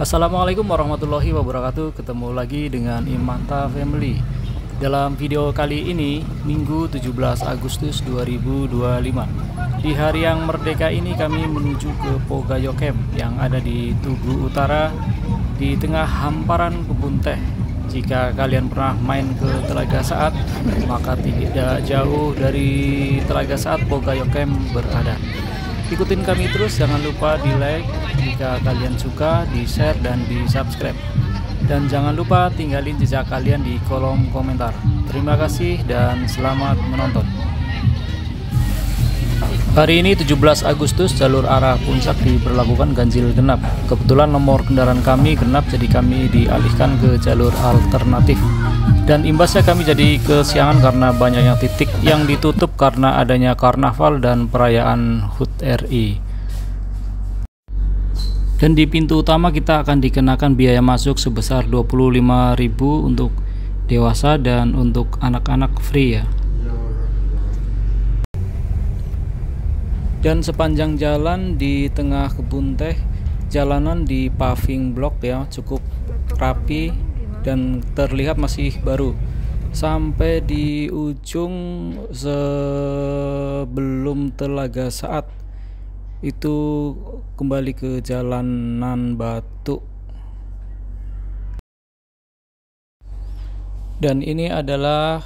Assalamualaikum warahmatullahi wabarakatuh. Ketemu lagi dengan Imanta Family. Dalam video kali ini, Minggu 17 Agustus 2025. Di hari yang merdeka ini kami menuju ke Pogayo Camp yang ada di Tugu Utara di tengah hamparan kebun teh. Jika kalian pernah main ke Telaga Saat, maka tidak jauh dari Telaga Saat Pogayo Camp berada. Ikutin kami terus, jangan lupa di like jika kalian suka, di share dan di subscribe. Dan jangan lupa tinggalin jejak kalian di kolom komentar. Terima kasih dan selamat menonton. Hari ini 17 Agustus jalur arah puncak diberlakukan ganjil genap. Kebetulan nomor kendaraan kami genap, jadi kami dialihkan ke jalur alternatif. Dan imbasnya kami jadi kesiangan karena banyaknya titik yang ditutup karena adanya karnaval dan perayaan HUT RI. Dan di pintu utama kita akan dikenakan biaya masuk sebesar 25.000 untuk dewasa dan untuk anak-anak free ya. Dan sepanjang jalan di tengah kebun teh, jalanan di paving block ya, cukup rapi dan terlihat masih baru. Sampai di ujung sebelum Telaga Saat itu kembali ke jalanan batu. Dan ini adalah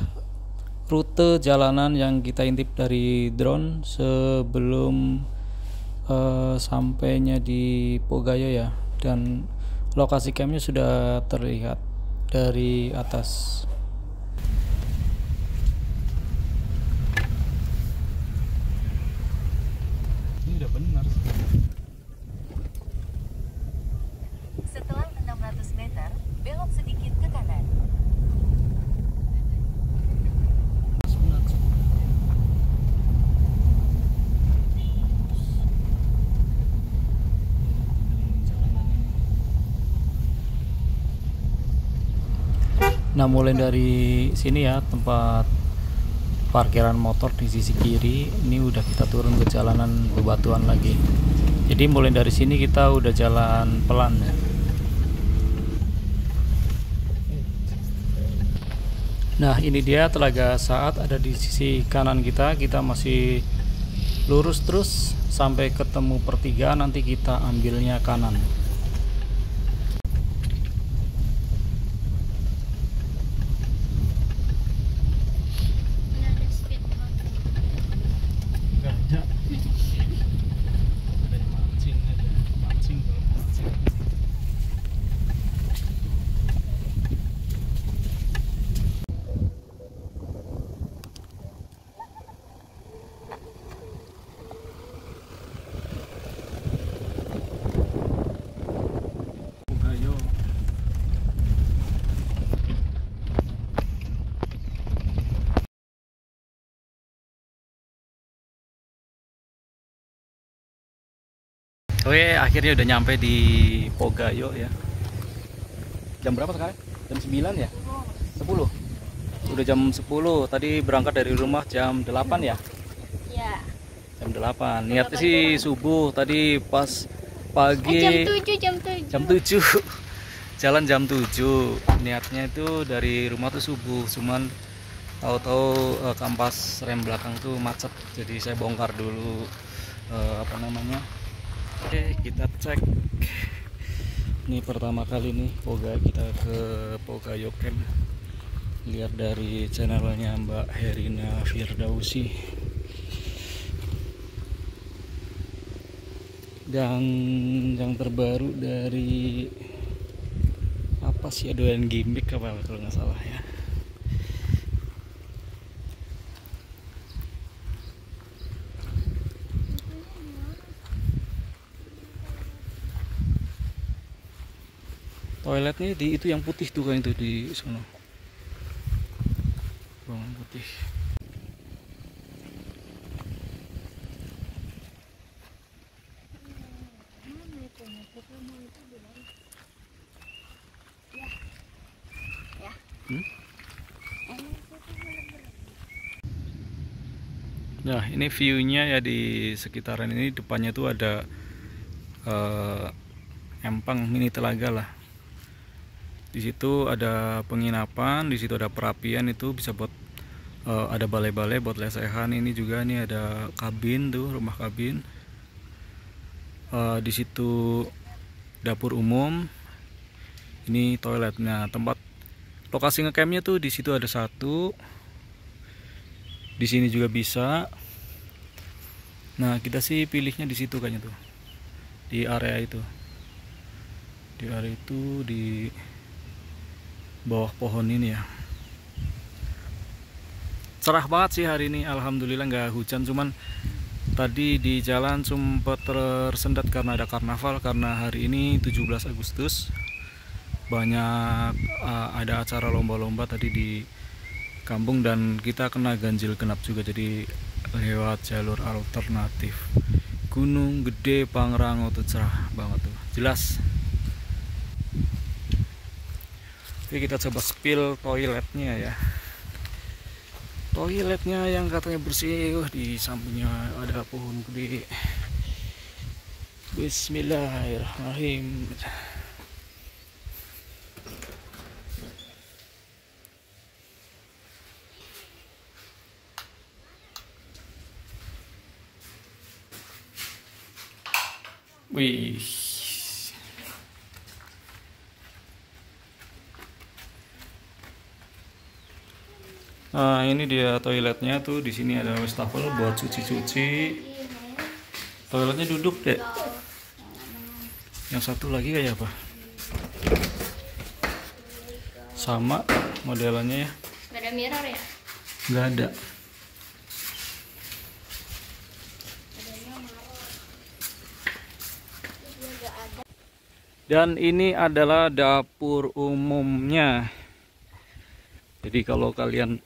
rute jalanan yang kita intip dari drone sebelum sampainya di Pogayo ya. Dan lokasi campnya sudah terlihat dari atas. Ini udah benar. Setelah 600 meter, belok sedikit ke kanan. Nah, mulai dari sini ya, tempat parkiran motor di sisi kiri, ini udah kita turun ke jalanan bebatuan lagi. Jadi mulai dari sini kita udah jalan pelan ya. Nah, ini dia Telaga Saat ada di sisi kanan kita. Kita masih lurus terus sampai ketemu pertigaan, nanti kita ambilnya kanan. Oke, akhirnya udah nyampe di Pogayo ya. Jam berapa sekarang? Jam 9 ya? 10. Udah jam 10. Tadi berangkat dari rumah jam 8 ya? Ya. Jam 8. Niatnya sih subuh, tadi pas pagi jam 7. Jalan jam 7. Niatnya itu dari rumah tuh subuh, cuman tahu-tahu kampas rem belakang tuh macet. Jadi saya bongkar dulu apa namanya? Oke, kita cek. Ini pertama kali nih kita ke Pogayo Camp. Lihat dari channelnya Mbak Herina Firdausi. Dan yang terbaru dari apa sih, doyan gimmick apa kalau nggak salah ya. Toiletnya di itu yang putih tuh, kan itu di sana. Ruangan putih. Nah, ini view-nya ya di sekitaran ini. Depannya tuh ada empang mini telaga lah. Di situ ada penginapan, di situ ada perapian, itu bisa buat ada balai-balai buat lesehan. Ini juga nih ada kabin tuh, rumah kabin. Di situ dapur umum. Ini toiletnya. Tempat lokasi ngecampnya tuh di situ ada satu. Di sini juga bisa. Nah, kita sih pilihnya di situ kayaknya tuh. Di area itu. Di area itu di bawah pohon ini ya. Cerah banget sih hari ini, alhamdulillah nggak hujan. Cuman tadi di jalan sempat tersendat karena ada karnaval, karena hari ini 17 Agustus banyak ada acara lomba-lomba tadi di kampung, dan kita kena ganjil genap juga, jadi lewat jalur alternatif. Gunung Gede Pangrango tuh cerah banget tuh, jelas. Oke, kita coba spill toiletnya ya. Toiletnya yang katanya bersih, di sampingnya ada pohon gede. Bismillahirrahmanirrahim. Wih. Nah, ini dia toiletnya tuh. Di sini ada wastafel buat cuci-cuci. Toiletnya duduk deh. Yang satu lagi kayak apa? Sama modelannya ya. Gak ada mirror ya? Nggak ada. Dan ini adalah dapur umumnya. Jadi kalau kalian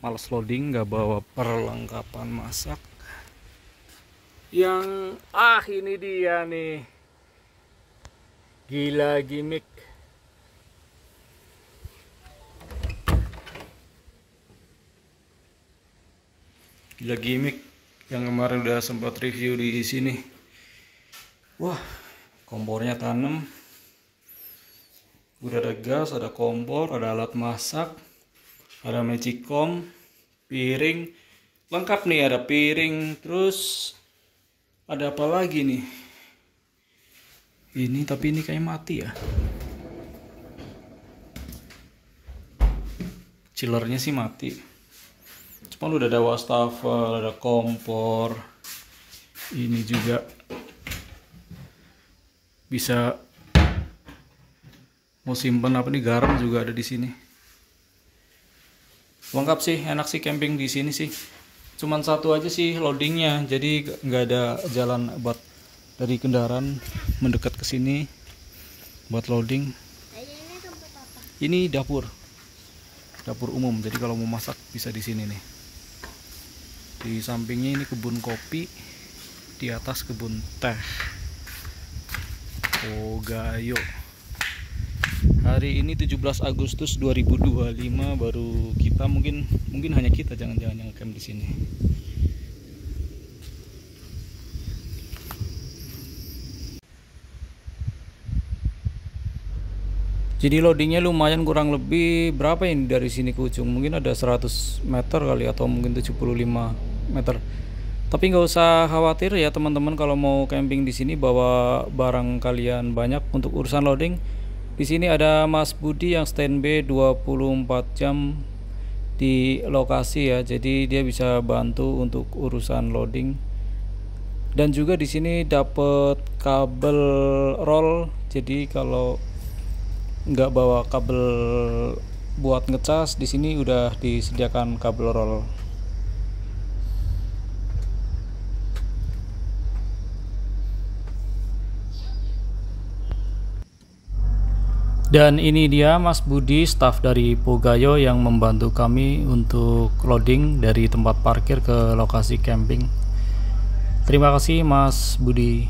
males loading, nggak bawa perlengkapan masak, yang ini dia nih, gila gimmick. Gila gimmick yang kemarin udah sempat review di sini. Wah, kompornya tanam, udah ada gas, ada kompor, ada alat masak, ada magicom, piring, lengkap nih, ada piring. Terus ada apa lagi nih? Ini tapi ini kayak mati ya. Chillernya sih mati. Cuma udah ada wastafel, ada kompor. Ini juga bisa mau simpen apa nih, garam juga ada di sini. Lengkap sih, enak sih camping di sini sih. Cuman satu aja sih loadingnya, jadi nggak ada jalan buat dari kendaraan mendekat ke sini buat loading. Ini dapur umum, jadi kalau mau masak bisa di sini nih. Di sampingnya ini kebun kopi, di atas kebun teh. Pogayo. Hari ini 17 Agustus 2025 baru kita, mungkin hanya kita, jangan-jangan yang camp di sini. Jadi loadingnya lumayan, kurang lebih berapa ini dari sini ke ujung? Mungkin ada 100 meter kali, atau mungkin 75 meter. Tapi nggak usah khawatir ya teman-teman, kalau mau camping di sini bawa barang kalian banyak untuk urusan loading. Di sini ada Mas Budi yang standby 24 jam di lokasi ya. Jadi dia bisa bantu untuk urusan loading. Dan juga di sini dapat kabel roll. Jadi kalau nggak bawa kabel buat ngecas, di sini udah disediakan kabel roll. Dan ini dia Mas Budi, staf dari Pogayo yang membantu kami untuk loading dari tempat parkir ke lokasi camping. Terima kasih Mas Budi.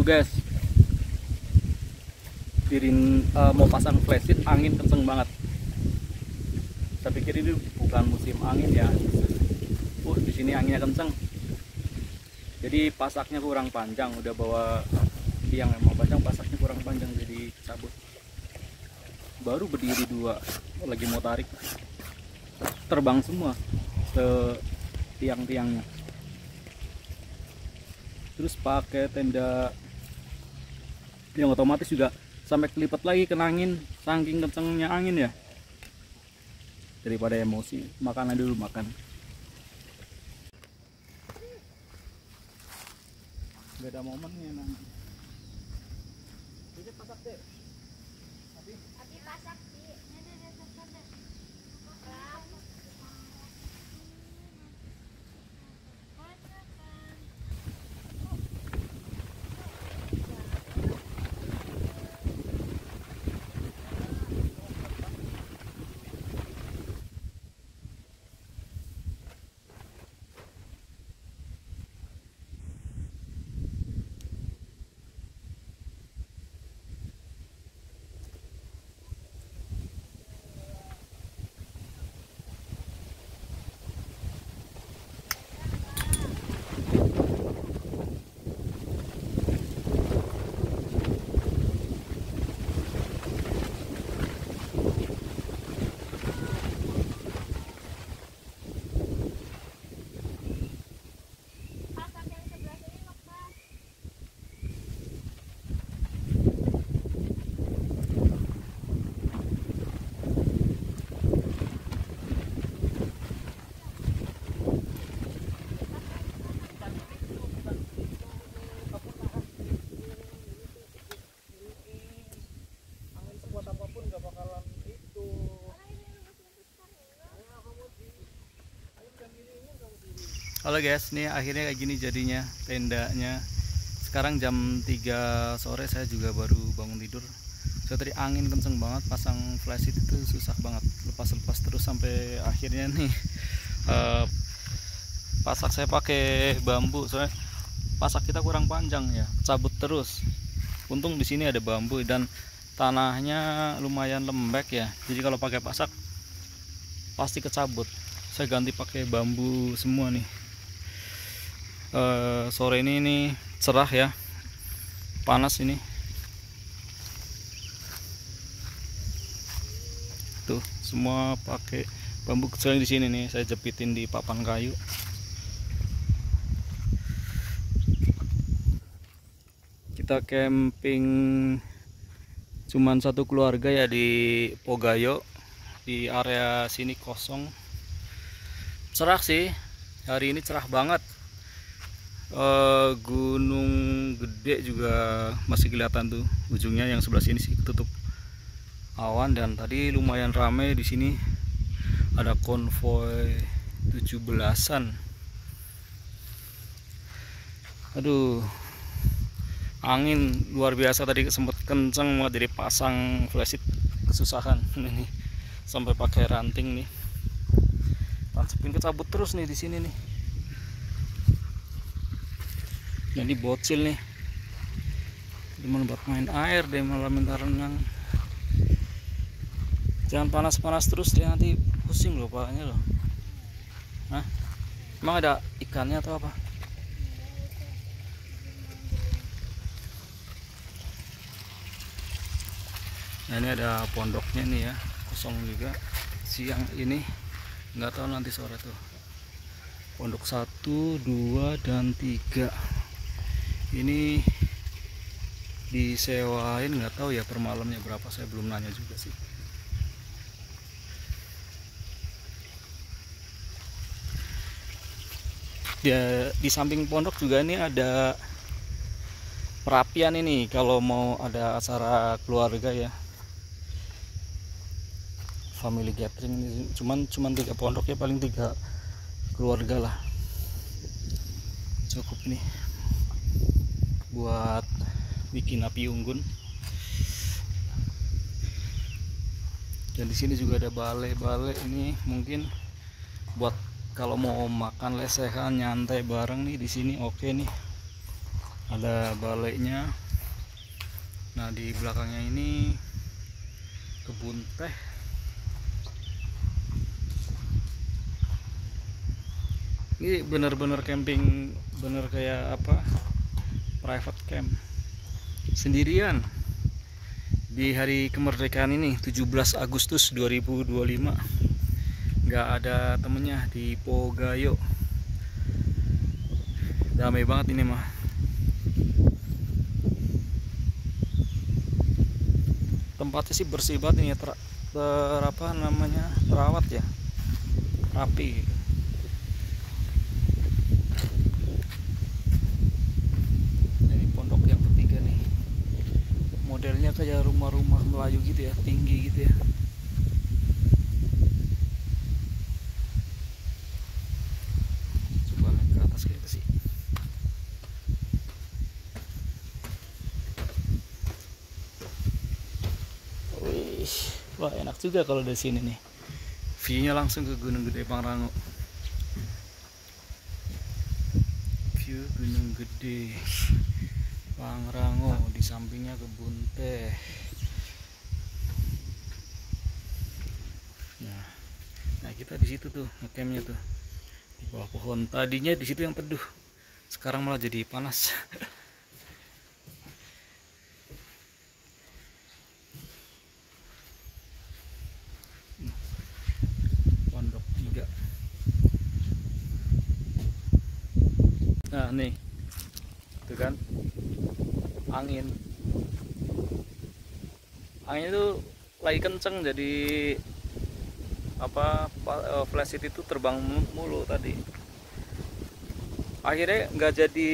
guys, mau pasang flashlight, angin kenceng banget. Saya pikir ini bukan musim angin ya. Di sini anginnya kenceng. Jadi pasaknya kurang panjang, udah bawa tiang yang mau panjang, pasaknya kurang panjang jadi cabut. Baru berdiri dua, lagi mau tarik, terbang semua ke tiang-tiangnya. Terus pakai tenda yang otomatis juga sampai kelipet lagi kena angin, saking kencengnya angin ya. Daripada emosi, makan aja dulu, makan. Beda momennya nanti. Ini pasak deh. Abi pasak di. Halo guys, nih akhirnya kayak gini jadinya tendanya. Sekarang jam 3 sore, saya juga baru bangun tidur. Saya tadi angin kenceng banget, pasang flashlight itu susah banget, lepas-lepas terus sampai akhirnya nih pasak saya pakai bambu, soalnya pasak kita kurang panjang ya, cabut terus. Untung di sini ada bambu dan tanahnya lumayan lembek ya, jadi kalau pakai pasak pasti kecabut. Saya ganti pakai bambu semua nih. Sore ini cerah ya, panas ini. Tuh semua pakai bambu kecil di sini nih, saya jepitin di papan kayu. Kita camping cuman satu keluarga ya di Pogayo, di area sini kosong. Cerah sih, hari ini cerah banget. Gunung Gede juga masih kelihatan tuh ujungnya, yang sebelah sini sih tutup awan. Dan tadi lumayan ramai di sini, ada konvoy 17-an. Aduh, angin luar biasa tadi, sempat kenceng banget, jadi pasang flashlight kesusahan ini sampai pakai ranting nih. Langsung kecabut terus nih di sini nih. Jadi bocil nih, cuman buat main air deh, malam minta renang. Jangan panas-panas terus dia, nanti pusing loh palanya loh. Hah? Emang ada ikannya atau apa? Nah, ini ada pondoknya nih ya, kosong juga siang ini, nggak tahu nanti sore tuh. Pondok 1, 2, dan 3 ini disewain, nggak tahu ya per malamnya berapa, saya belum nanya juga sih. Di samping pondok juga ini ada perapian ini kalau mau ada acara keluarga ya, family gathering ini. Cuman 3 pondok ya, paling 3 keluarga lah, cukup nih buat bikin api unggun. Dan di sini juga ada balai-balai, ini mungkin buat kalau mau makan lesehan nyantai bareng nih di sini. Oke nih, ada baliknya. Nah, di belakangnya ini kebun teh. Ini bener-bener camping, bener kayak apa, private camp sendirian di hari kemerdekaan ini 17 Agustus 2025. Nggak ada temennya di Pogayo. Damai banget ini mah. Tempatnya sih bersih banget ini ya, apa namanya, terawat ya, rapi. Ini pondok yang ketiga nih, modelnya kayak rumah-rumah Melayu gitu ya, tinggi gitu ya. Coba naik ke atas kayak sih. Wih, wah enak juga kalau dari sini nih. View-nya langsung ke Gunung Gede Pangrango. View Gunung Gede Pangrango, di sampingnya kebun teh. Nah kita di situ tuh ngecampnya tuh di bawah pohon. Tadinya di situ yang teduh, sekarang malah jadi panas. Pondok 3. Nah nih, tuh kan angin itu lagi kenceng, jadi apa, flashlight itu terbang mulu tadi. Akhirnya nggak jadi.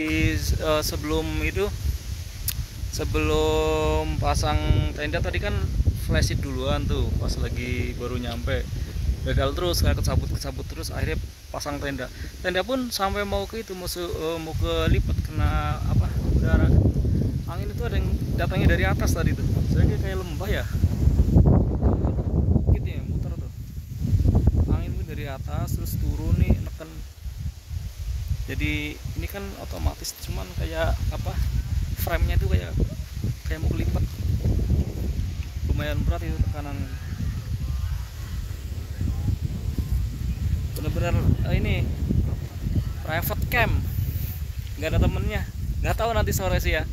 Sebelum pasang tenda tadi kan flashlight duluan tuh, pas lagi baru nyampe gagal terus, kayak kecabut terus. Akhirnya pasang tenda pun sampai mau ke itu, mau ke lipat, kena apa, udara. Angin itu ada yang datangnya dari atas tadi tuh, saya kayak lembah ya gitu ya, muter tuh angin itu dari atas terus turun nih, neken. Jadi ini kan otomatis, cuman kayak apa, frame-nya tuh kayak mau kelipat. Lumayan berat itu tekanan. Bener-bener ini private camp, nggak ada temennya. Nggak tahu nanti sore sih ya,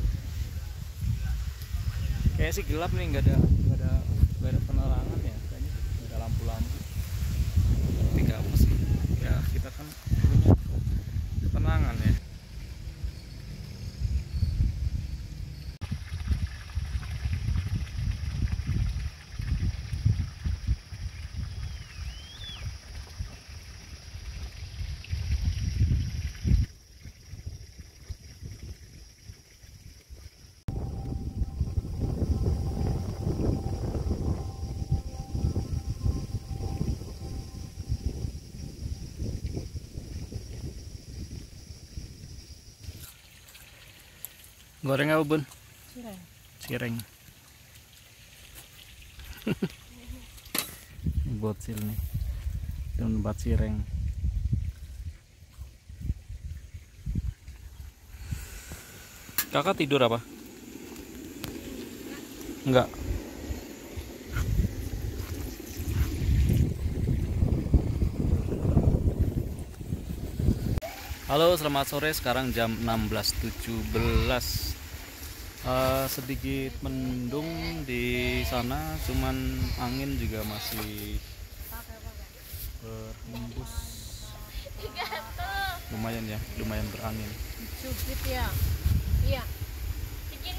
kayaknya sih gelap nih, nggak ada penerangan ya, kayaknya nggak ada lampu-lampu. Tapi nggak apa sih ya, kita kan punya ketenangan ya. Goreng apa bun? Cireng. Bocil nih, tempat cireng. Kakak tidur apa? Enggak. Halo, selamat sore. Sekarang jam 16.17. Sedikit mendung di sana, cuman angin juga masih berhembus. Lumayan ya, lumayan berangin. Cupit ya. Iya.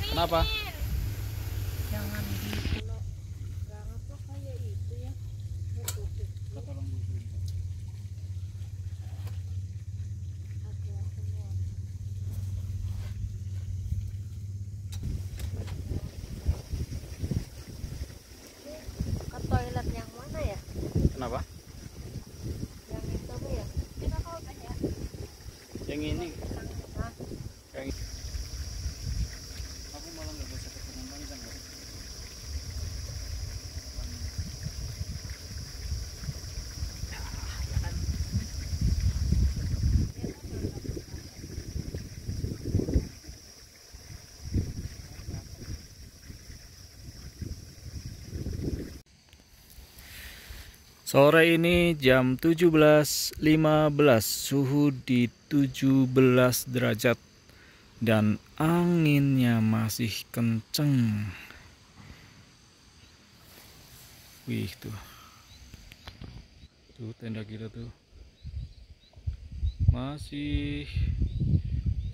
Kenapa? Jangan gitu loh. Jangan tuh kayak itu ya. Cupit. Ke toilet yang mana ya? Kenapa? Yang itu Bu ya? Kita kalau tanya. Yang ini. Hah? Yang aku malah nggak bisa ketemu Bang. Sore ini jam 17.15, suhu di 17 derajat dan anginnya masih kenceng. Wih tuh tenda kita tuh masih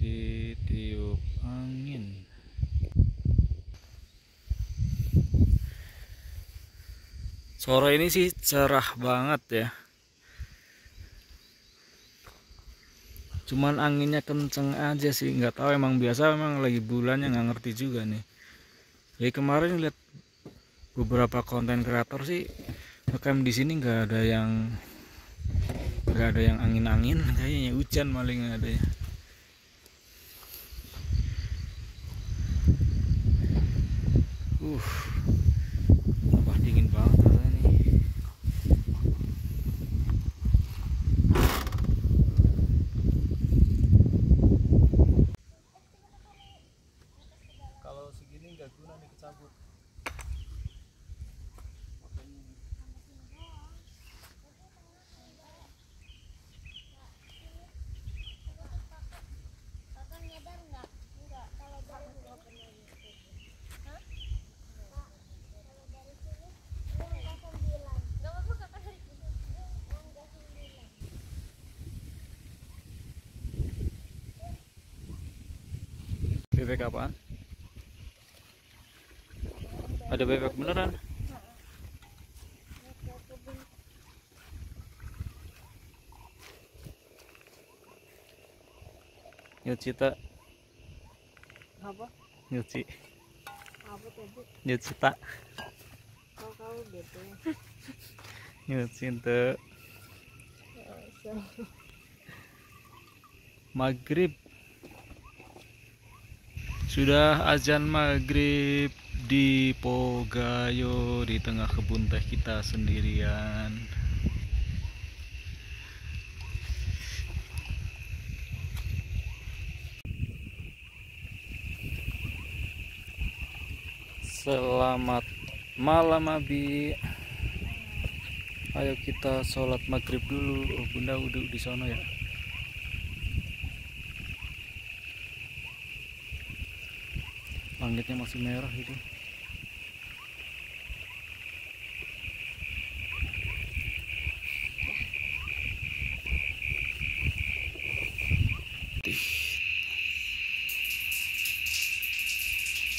ditiup angin. Sore ini sih cerah banget ya. Cuman anginnya kenceng aja sih, nggak tahu emang biasa memang lagi bulannya, nggak ngerti juga nih. Jadi kemarin lihat beberapa konten kreator sih rekam di sini nggak ada yang angin-angin, kayaknya hujan maling ada ya. Apa dingin banget ini. Kalau segini nggak guna nih kecabut. Bebek apaan? Ada bebek beneran? Nyuci tak? Apa? Nyuci. Apa tadi? Nyuci tak? Kau gitu. Nyuci tuh. Maghrib. Sudah azan maghrib di Pogayo, di tengah kebun teh kita sendirian. Selamat malam Abi. Ayo kita sholat maghrib dulu. Oh, Bunda udah di sana ya. Langitnya masih merah gitu.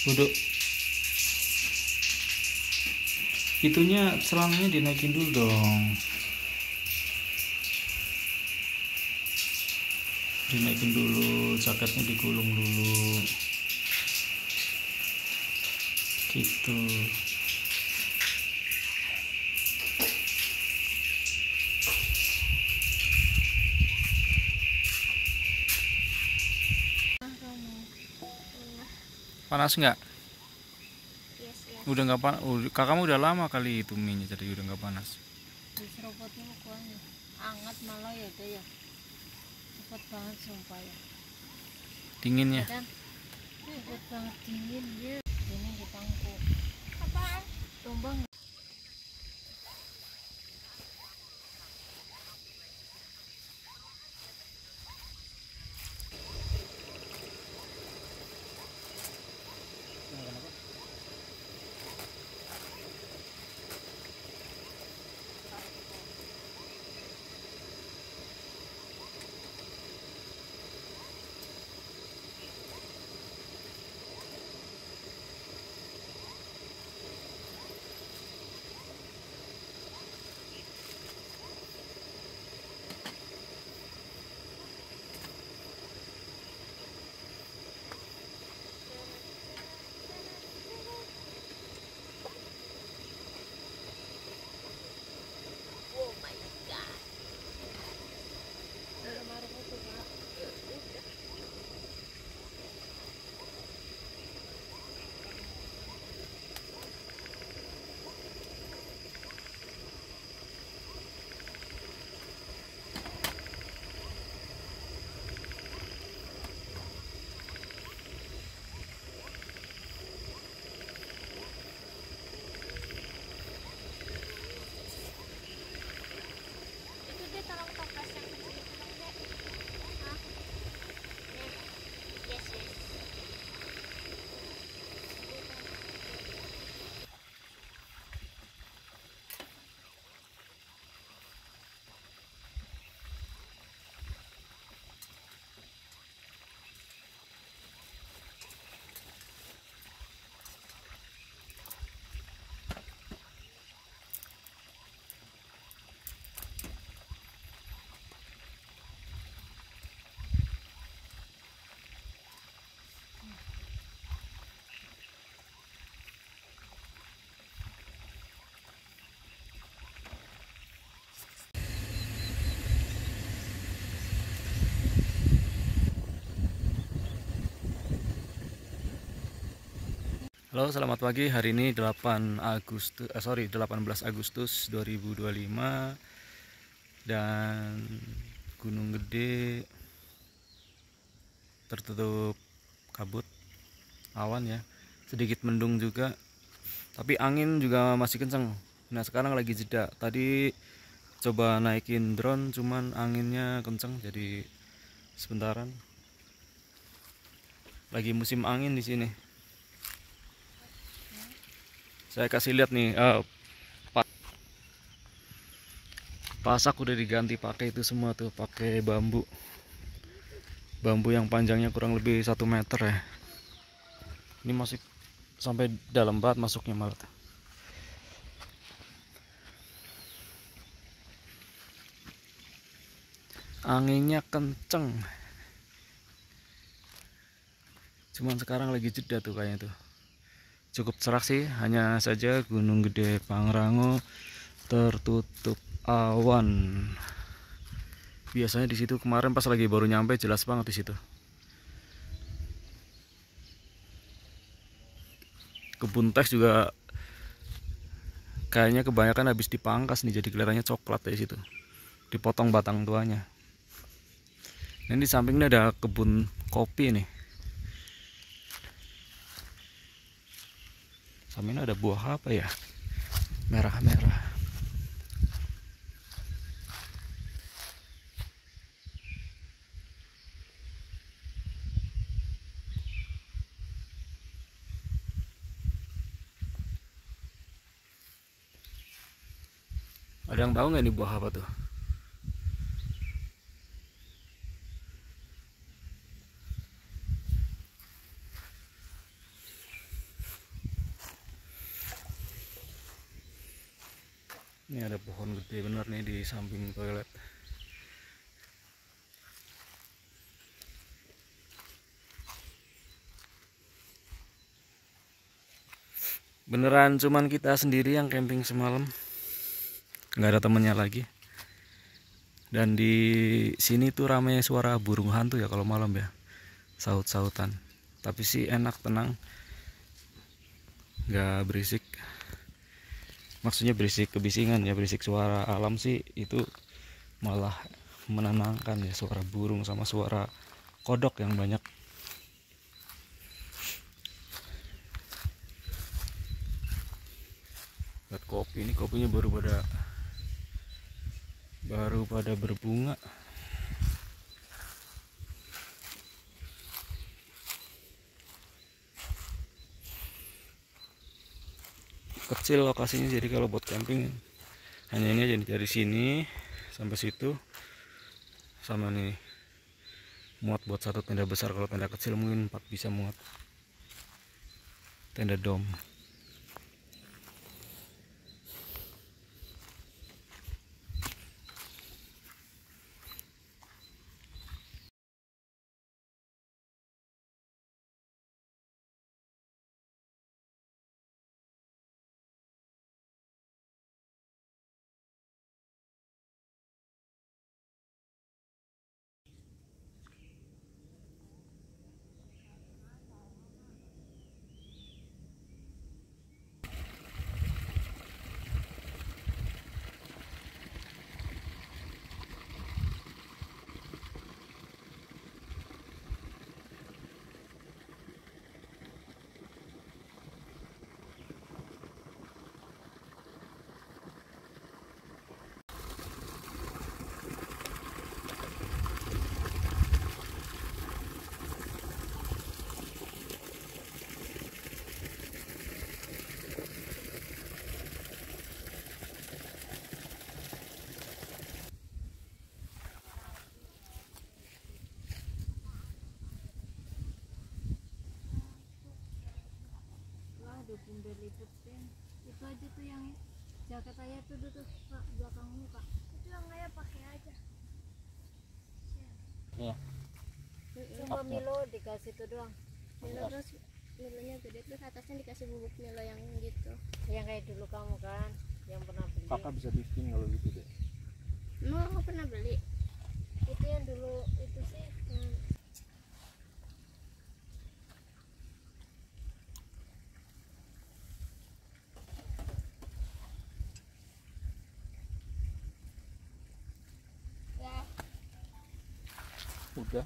Duduk. Itunya celananya dinaikin dulu dong. Dinaikin dulu, jaketnya digulung dulu. Gitu. Panas nggak? Yes. Udah nggak panas. Kakakmu udah lama kali itu minyak jadi udah nggak panas. Diseruputnya kuahnya. Anget malah ya deh ya. Cepet banget sumpah ya. Dinginnya. Dan cepet banget dingin ya. Ini ditangku. Apaan? Tumbang. Halo, selamat pagi. Hari ini 18 Agustus 2025 dan Gunung Gede tertutup kabut awan ya. Sedikit mendung juga. Tapi angin juga masih kencang. Nah, sekarang lagi jeda. Tadi coba naikin drone cuman anginnya kencang jadi sebentaran. Lagi musim angin di sini. Saya kasih lihat nih, pasak udah diganti pakai itu semua tuh, pakai bambu. Bambu yang panjangnya kurang lebih 1 meter ya. Ini masih sampai dalam banget masuknya malah. Anginnya kenceng. Cuman sekarang lagi jeda tuh kayaknya tuh. Cukup cerah sih, hanya saja Gunung Gede Pangrango tertutup awan. Biasanya di situ kemarin pas lagi baru nyampe jelas banget di situ. Kebun teh juga kayaknya kebanyakan habis dipangkas nih, jadi kelihatannya coklat di situ. Dipotong batang tuanya. Nah, ini di sampingnya ada kebun kopi nih. Sampingnya ada buah apa ya? Merah-merah. Ada yang tahu nggak ini buah apa tuh? Ini ada pohon gede bener nih di samping toilet. Beneran cuman kita sendiri yang camping semalam. Nggak ada temennya lagi. Dan di sini tuh ramai suara burung hantu ya kalau malam ya. Saut-sautan. Tapi sih enak, tenang. Nggak berisik. Maksudnya berisik kebisingan ya, berisik suara alam sih itu malah menenangkan ya, suara burung sama suara kodok yang banyak. Buat kopi, ini kopinya baru pada berbunga. Kecil lokasinya, jadi kalau buat camping hanya ini aja, dari sini sampai situ, sama nih muat buat satu tenda besar. Kalau tenda kecil mungkin 4 bisa muat, tenda dom. Ada bunda liput pen itu aja tuh yang jaket ayah tuh Kak, belakang muka itu yang ayah pakai aja Ya. Cuma Milo dikasih tuh doang. Milo terus Milonya gede terus atasnya dikasih bubuk Milo yang gitu. Yang kayak dulu kamu kan yang pernah beli. Kakak bisa bikin kalau gitu deh. Aku pernah beli. Itu yang dulu itu sih Udah.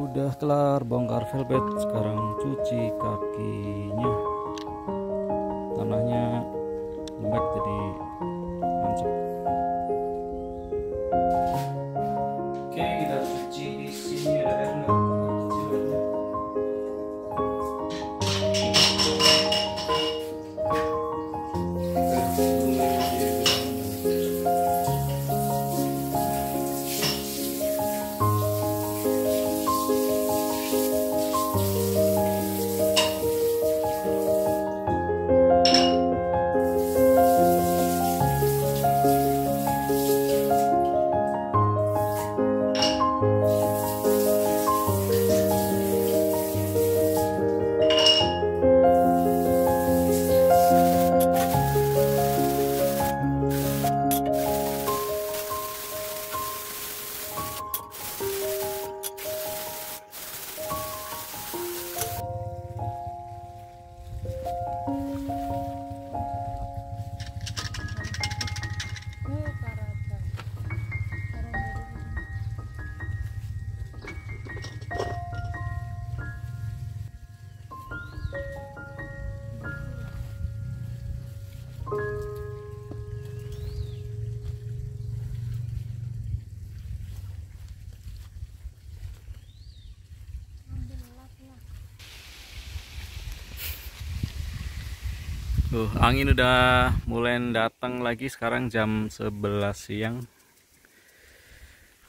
Udah kelar bongkar velvet, sekarang cuci kakinya. Tanahnya lembek jadi mancep. Oke, kita cuci di sini, ada air nggak? Angin udah mulai datang lagi, sekarang jam 11 siang.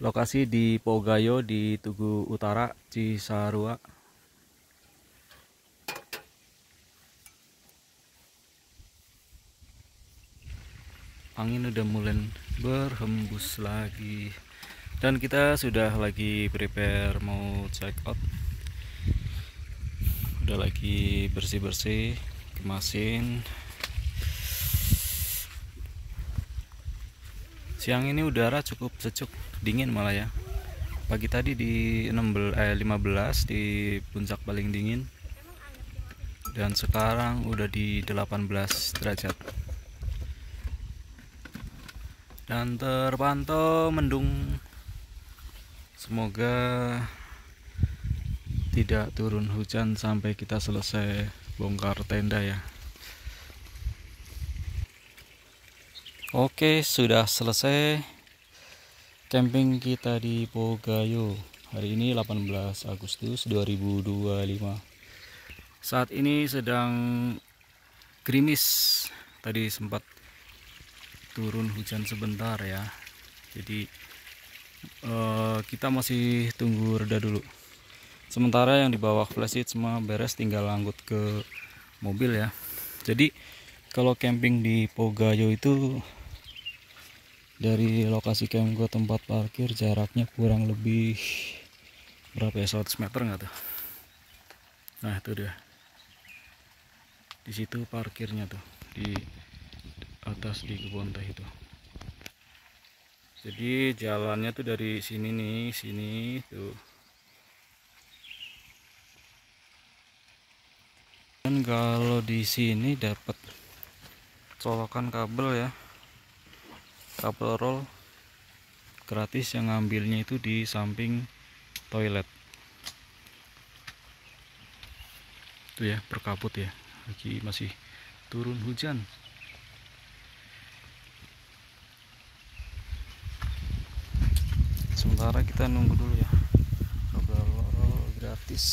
Lokasi di Pogayo di Tugu Utara, Cisarua. Angin udah mulai berhembus lagi. Dan kita sudah lagi prepare mau check out. Udah lagi bersih-bersih, kemasin. Siang ini udara cukup sejuk, dingin malah ya. Pagi tadi di 15 di puncak paling dingin. Dan sekarang udah di 18 derajat. Dan terpantau mendung. Semoga tidak turun hujan sampai kita selesai bongkar tenda ya. Oke, sudah selesai camping kita di Pogayo. Hari ini 18 Agustus 2025. Saat ini sedang gerimis. Tadi sempat turun hujan sebentar ya. Jadi kita masih tunggu reda dulu. Sementara yang di bawah flashlight semua beres, tinggal angkut ke mobil ya. Jadi kalau camping di Pogayo itu dari lokasi camp ke tempat parkir jaraknya kurang lebih berapa ya, 100 meter nggak tuh? Nah itu dia, di situ parkirnya tuh, di atas di kebun teh itu. Jadi jalannya tuh dari sini nih, sini tuh. Dan kalau di sini dapat colokan kabel ya, kabel roll gratis, yang ngambilnya itu di samping toilet tuh ya, berkabut ya, lagi masih turun hujan. Sementara kita nunggu dulu ya, kabel roll gratis.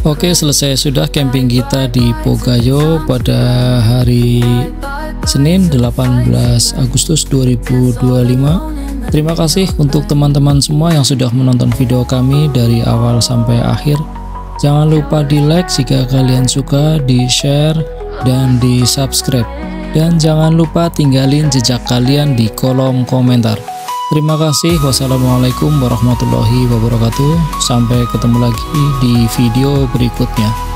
Oke, selesai sudah camping kita di Pogayo pada hari Senin 18 Agustus 2025. Terima kasih untuk teman-teman semua yang sudah menonton video kami dari awal sampai akhir. Jangan lupa di like jika kalian suka, di share, dan di subscribe. Dan jangan lupa tinggalin jejak kalian di kolom komentar. Terima kasih. Wassalamualaikum warahmatullahi wabarakatuh. Sampai ketemu lagi di video berikutnya.